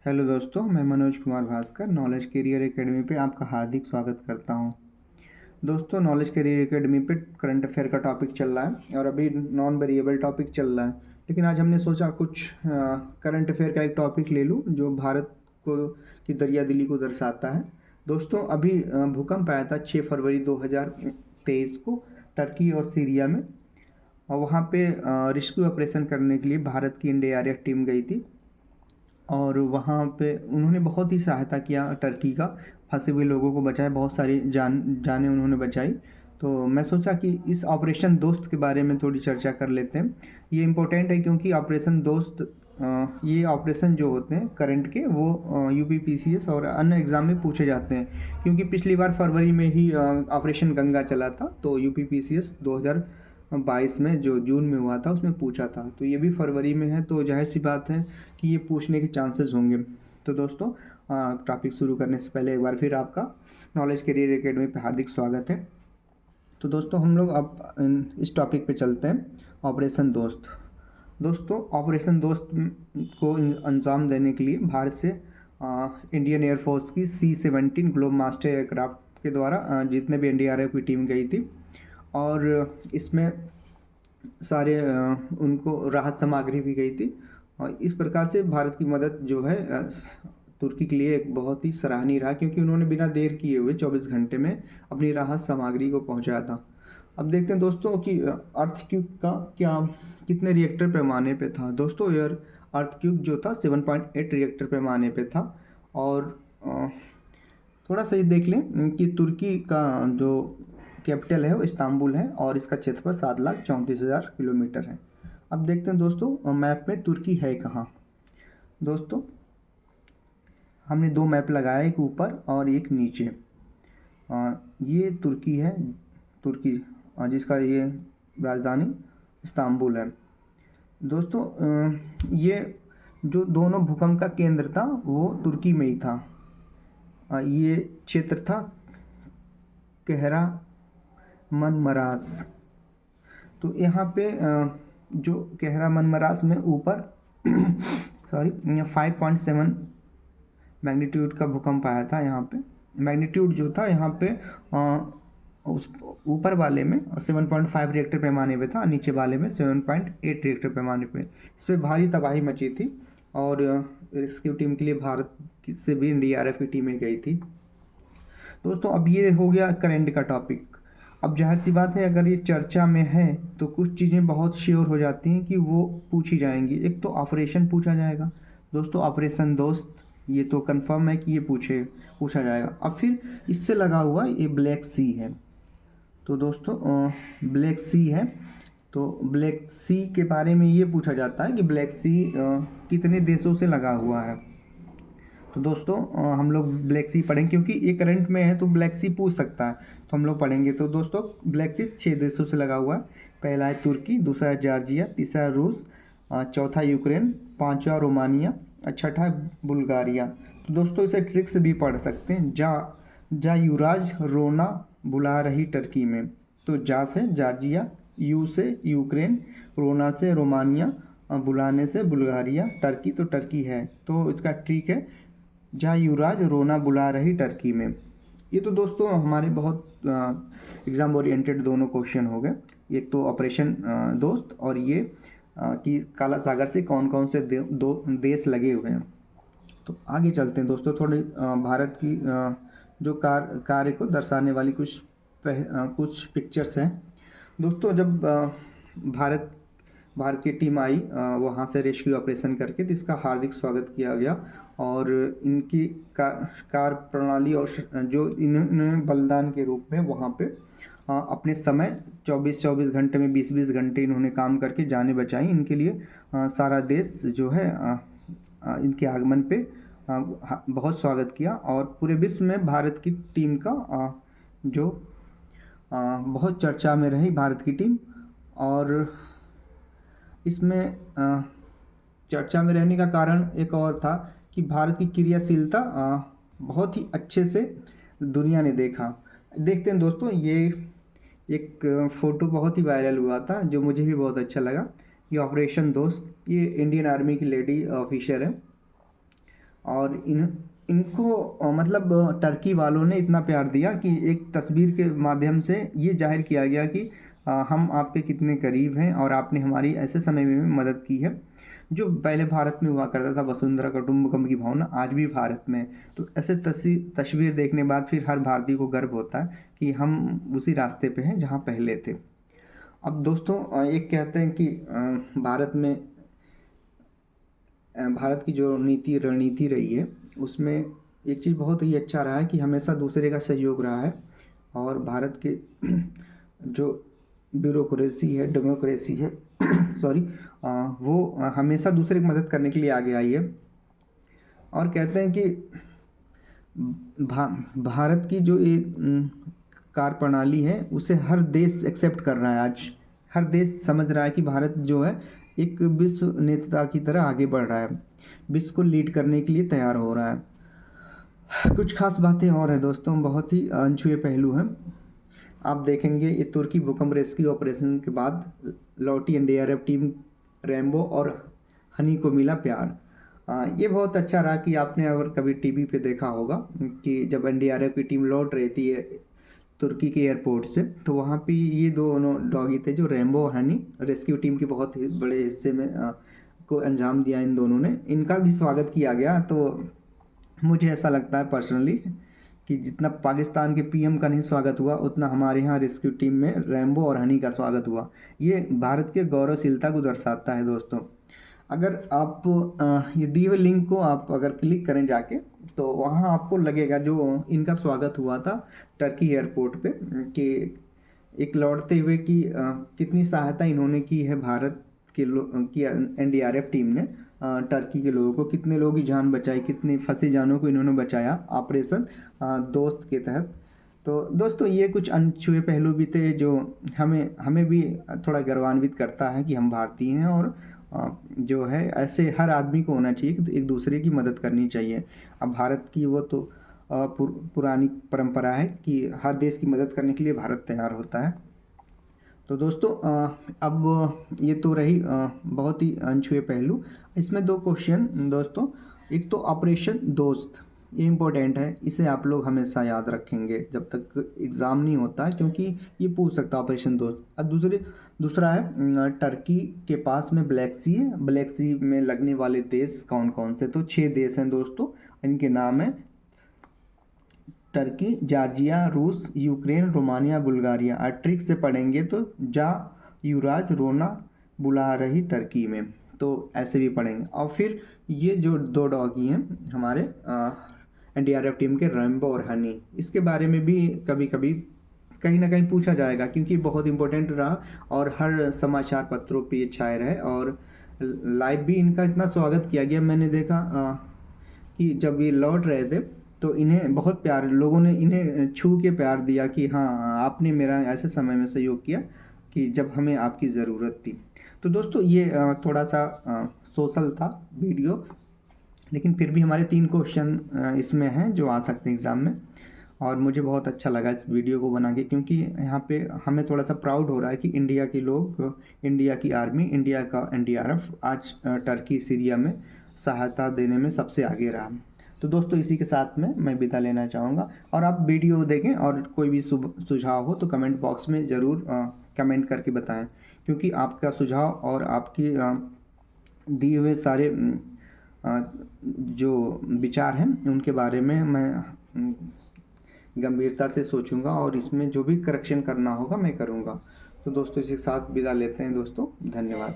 Hello दोस्तों, मैं Manoj Kumar Bhaskar Knowledge Career Academy पे आपका हार्दिक स्वागत करता हूं। दोस्तों, नॉलेज कैरियर एकेडमी पे करंट अफेयर का टॉपिक चल रहा है और अभी नॉन वेरिएबल टॉपिक चल रहा है। लेकिन आज हमने सोचा कुछ करंट अफेयर का एक टॉपिक ले लूं जो भारत को की दरिया दिली को दर्शाता है। दोस्तों, अभी भूकंप आया था 6 फरवरी 2023 को टर्की और सीरिया में, और वहाँ पे रेस्क्यू ऑपरेशन करने के लिए भारत की एनडीआरएफ टीम गई थी और वहाँ पे उन्होंने बहुत ही सहायता किया टर्की का, फंसे हुए लोगों को बचाया, बहुत सारी जानें उन्होंने बचाई। तो मैं सोचा कि इस ऑपरेशन दोस्त के बारे में थोड़ी चर्चा कर लेते हैं। ये इम्पोर्टेंट है क्योंकि ऑपरेशन दोस्त ये ऑपरेशन जो होते हैं करंट के वो यूपीपीसीएस और अन्य एग्ज़ाम में पूछे जाते हैं, क्योंकि पिछली बार फरवरी में ही ऑपरेशन गंगा चला था, तो यूपीपीसीएस 2022 में जो जून में हुआ था उसमें पूछा था, तो ये भी फरवरी में है, तो जाहिर सी बात है कि ये पूछने के चांसेस होंगे। तो दोस्तों, टॉपिक शुरू करने से पहले एक बार फिर आपका नॉलेज कैरियर एकेडमी पे हार्दिक स्वागत है। तो दोस्तों, हम लोग अब इस टॉपिक पे चलते हैं, ऑपरेशन दोस्त। दोस्तों, ऑपरेशन दोस्त को अंजाम देने के लिए भारत से इंडियन एयरफोर्स की C-17 ग्लोब मास्टर एयरक्राफ्ट के द्वारा जितने भी एनडीआरएफ की टीम गई थी, और इसमें सारे उनको राहत सामग्री भी गई थी। और इस प्रकार से भारत की मदद जो है तुर्की के लिए एक बहुत ही सराहनीय रहा, क्योंकि उन्होंने बिना देर किए हुए 24 घंटे में अपनी राहत सामग्री को पहुंचाया था। अब देखते हैं दोस्तों कि अर्थक्वेक का क्या कितने रिएक्टर पैमाने पे था। दोस्तों, यार अर्थक्वेक जो था 7.8 रिएक्टर पैमाने पे था। और थोड़ा सा ये देख लें कि तुर्की का जो कैपिटल है वो इस्तांबुल है और इसका क्षेत्रफल 7,34,000 किलोमीटर है। अब देखते हैं दोस्तों मैप में तुर्की है कहाँ। दोस्तों, हमने दो मैप लगाया, एक ऊपर और एक नीचे। ये तुर्की है, तुर्की जिसका ये राजधानी इस्तांबुल है। दोस्तों, ये जो दोनों भूकंप का केंद्र था वो तुर्की में ही था। ये क्षेत्र था कहरा मनमरास। तो यहाँ पे जो कहरा मनमरास में ऊपर सॉरी 5.7 मैग्नीट्यूड का भूकंप आया था। यहाँ पे मैग्नीट्यूड जो था यहाँ पे उस ऊपर वाले में 7.5 रिएक्टर पैमाने पे था, नीचे वाले में 7.8 रिएक्टर पैमाने पे। इस पर भारी तबाही मची थी और रेस्क्यू टीम के लिए भारत से भी एनडीआरएफ की टीमें गई थी। दोस्तों, अब ये हो गया करंट का टॉपिक। अब जाहिर सी बात है, अगर ये चर्चा में है तो कुछ चीज़ें बहुत श्योर हो जाती हैं कि वो पूछी जाएंगी। एक तो ऑपरेशन पूछा जाएगा। दोस्तों, ऑपरेशन दोस्त ये तो कंफर्म है कि ये पूछा जाएगा। अब फिर इससे लगा हुआ ये ब्लैक सी है। तो दोस्तों, ब्लैक सी है, तो ब्लैक सी के बारे में ये पूछा जाता है कि ब्लैक सी कितने देशों से लगा हुआ है। तो दोस्तों, हम लोग ब्लैक सी पढ़ेंगे क्योंकि ये करंट में है, तो ब्लैक सी पूछ सकता है, तो हम लोग पढ़ेंगे। तो दोस्तों, ब्लैक सी 6 देशों से लगा हुआ है। पहला है तुर्की, दूसरा है जॉर्जिया, तीसरा रूस, चौथा यूक्रेन, पांचवा रोमानिया, छठा है बुल्गारिया। तो दोस्तों, इसे ट्रिक से भी पढ़ सकते हैं। जा युवराज रोना बुला रही टर्की में। तो जा से जॉर्जिया, यू से यूक्रेन, रोना से रोमानिया, बुलाने से बुल्गारिया, टर्की तो टर्की है, तो इसका ट्रिक है जहाँ युवराज रोना बुला रही टर्की में। ये तो दोस्तों हमारे बहुत एग्ज़ाम ओरिएंटेड दोनों क्वेश्चन हो गए। एक तो ऑपरेशन दोस्त और ये कि काला सागर से कौन कौन से दो देश लगे हुए हैं। तो आगे चलते हैं दोस्तों, थोड़ी भारत की जो कार्य को दर्शाने वाली कुछ पिक्चर्स हैं। दोस्तों, जब भारत की टीम आई वहाँ से रेस्क्यू ऑपरेशन करके, तो इसका हार्दिक स्वागत किया गया। और इनकी कार्य प्रणाली और जो इन्होंने बलिदान के रूप में वहाँ पे अपने समय 24-24 घंटे में 20-20 घंटे इन्होंने काम करके जानें बचाई। इनके लिए सारा देश जो है इनके आगमन पे बहुत स्वागत किया, और पूरे विश्व में भारत की टीम का जो बहुत चर्चा में रही भारत की टीम। और इसमें चर्चा में रहने का कारण एक और था कि भारत की क्रियाशीलता बहुत ही अच्छे से दुनिया ने देखा। देखते हैं दोस्तों, ये एक फ़ोटो बहुत ही वायरल हुआ था जो मुझे भी बहुत अच्छा लगा। ये ऑपरेशन दोस्त, ये इंडियन आर्मी की लेडी ऑफिसर है और इनको मतलब टर्की वालों ने इतना प्यार दिया कि एक तस्वीर के माध्यम से ये जाहिर किया गया कि हम आपके कितने करीब हैं और आपने हमारी ऐसे समय में मदद की है। जो पहले भारत में हुआ करता था वसुंधरा कुटुंबकम की भावना आज भी भारत में है। तो ऐसे तस्वीर देखने बाद फिर हर भारतीय को गर्व होता है कि हम उसी रास्ते पे हैं जहाँ पहले थे। अब दोस्तों एक कहते हैं कि भारत की जो रणनीति रही है उसमें एक चीज़ बहुत ही अच्छा रहा है कि हमेशा दूसरे का सहयोग रहा है और भारत के जो डेमोक्रेसी है सॉरी वो हमेशा दूसरे की मदद करने के लिए आगे आई है। और कहते हैं कि भारत की जो एक कार्य प्रणाली है उसे हर देश एक्सेप्ट कर रहा है। आज हर देश समझ रहा है कि भारत जो है एक विश्व नेता की तरह आगे बढ़ रहा है, विश्व को लीड करने के लिए तैयार हो रहा है। कुछ खास बातें और हैं दोस्तों, बहुत ही अनछुए पहलू हैं। आप देखेंगे ये तुर्की भूकंप रेस्क्यू ऑपरेशन के बाद लौटी एनडीआरएफ टीम रैम्बो और हनी को मिला प्यार। ये बहुत अच्छा रहा कि आपने अगर कभी टीवी पे देखा होगा कि जब एनडीआरएफ की टीम लौट रही थी तुर्की के एयरपोर्ट से, तो वहाँ पे ये दोनों डॉगी थे जो रैम्बो और हनी, रेस्क्यू टीम के बहुत ही बड़े हिस्से में को अंजाम दिया इन दोनों ने। इनका भी स्वागत किया गया। तो मुझे ऐसा लगता है पर्सनली कि जितना पाकिस्तान के पीएम का नहीं स्वागत हुआ उतना हमारे यहाँ रेस्क्यू टीम में रैम्बो और हनी का स्वागत हुआ। ये भारत के गौरवशीलता को दर्शाता है दोस्तों। अगर आप ये दिए हुए लिंक को आप अगर क्लिक करें जाके तो वहाँ आपको लगेगा जो इनका स्वागत हुआ था टर्की एयरपोर्ट पे कि एक लौटते हुए कि कितनी सहायता इन्होंने की है भारत के की एनडीआरएफ टीम ने टर्की के लोगों को, कितने लोगों की जान बचाई, कितनी फंसी जानों को इन्होंने बचाया ऑपरेशन दोस्त के तहत। तो दोस्तों ये कुछ अनछुए पहलू भी थे जो हमें भी थोड़ा गर्वान्वित करता है कि हम भारतीय हैं और जो है ऐसे हर आदमी को होना चाहिए कि एक दूसरे की मदद करनी चाहिए। अब भारत की वो तो पुरानी परंपरा है कि हर देश की मदद करने के लिए भारत तैयार होता है। तो दोस्तों अब ये तो रही बहुत ही अनछुए पहलू। इसमें 2 क्वेश्चन दोस्तों, एक तो ऑपरेशन दोस्त, ये इम्पोर्टेंट है, इसे आप लोग हमेशा याद रखेंगे जब तक एग्ज़ाम नहीं होता है क्योंकि ये पूछ सकता है ऑपरेशन दोस्त। अब दूसरा है टर्की के पास में ब्लैक सी है, ब्लैक सी में लगने वाले देश कौन कौन से, तो 6 देश हैं दोस्तों। इनके नाम है टर्की, जॉर्जिया, रूस, यूक्रेन, रोमानिया, बुल्गारिया। ट्रिक से पढ़ेंगे तो जा युवराज रोना बुला रही टर्की में, तो ऐसे भी पढ़ेंगे। और फिर ये जो 2 डॉगी हैं हमारे एनडीआरएफ टीम के रैम्बो और हनी, इसके बारे में भी कभी कभी कहीं ना कहीं पूछा जाएगा क्योंकि बहुत इंपॉर्टेंट रहा और हर समाचार पत्रों पे ये छाए रहे और लाइव भी इनका इतना स्वागत किया गया। मैंने देखा कि जब ये लौट रहे थे तो इन्हें बहुत प्यार, लोगों ने इन्हें छू के प्यार दिया कि हाँ आपने मेरा ऐसे समय में सहयोग किया कि जब हमें आपकी ज़रूरत थी। तो दोस्तों ये थोड़ा सा सोशल था वीडियो, लेकिन फिर भी हमारे 3 क्वेश्चन इसमें हैं जो आ सकते हैं एग्ज़ाम में और मुझे बहुत अच्छा लगा इस वीडियो को बना के क्योंकि यहाँ पे हमें थोड़ा सा प्राउड हो रहा है कि इंडिया के लोग, इंडिया की आर्मी, इंडिया का एनडीआरएफ आज टर्की सीरिया में सहायता देने में सबसे आगे रहा। तो दोस्तों इसी के साथ में मैं विदा लेना चाहूँगा और आप वीडियो देखें और कोई भी सुझाव हो तो कमेंट बॉक्स में ज़रूर कमेंट करके बताएं क्योंकि आपका सुझाव और आपकी दिए हुए सारे जो विचार हैं उनके बारे में मैं गंभीरता से सोचूंगा और इसमें जो भी करेक्शन करना होगा मैं करूंगा। तो दोस्तों इसी के साथ विदा लेते हैं दोस्तों, धन्यवाद।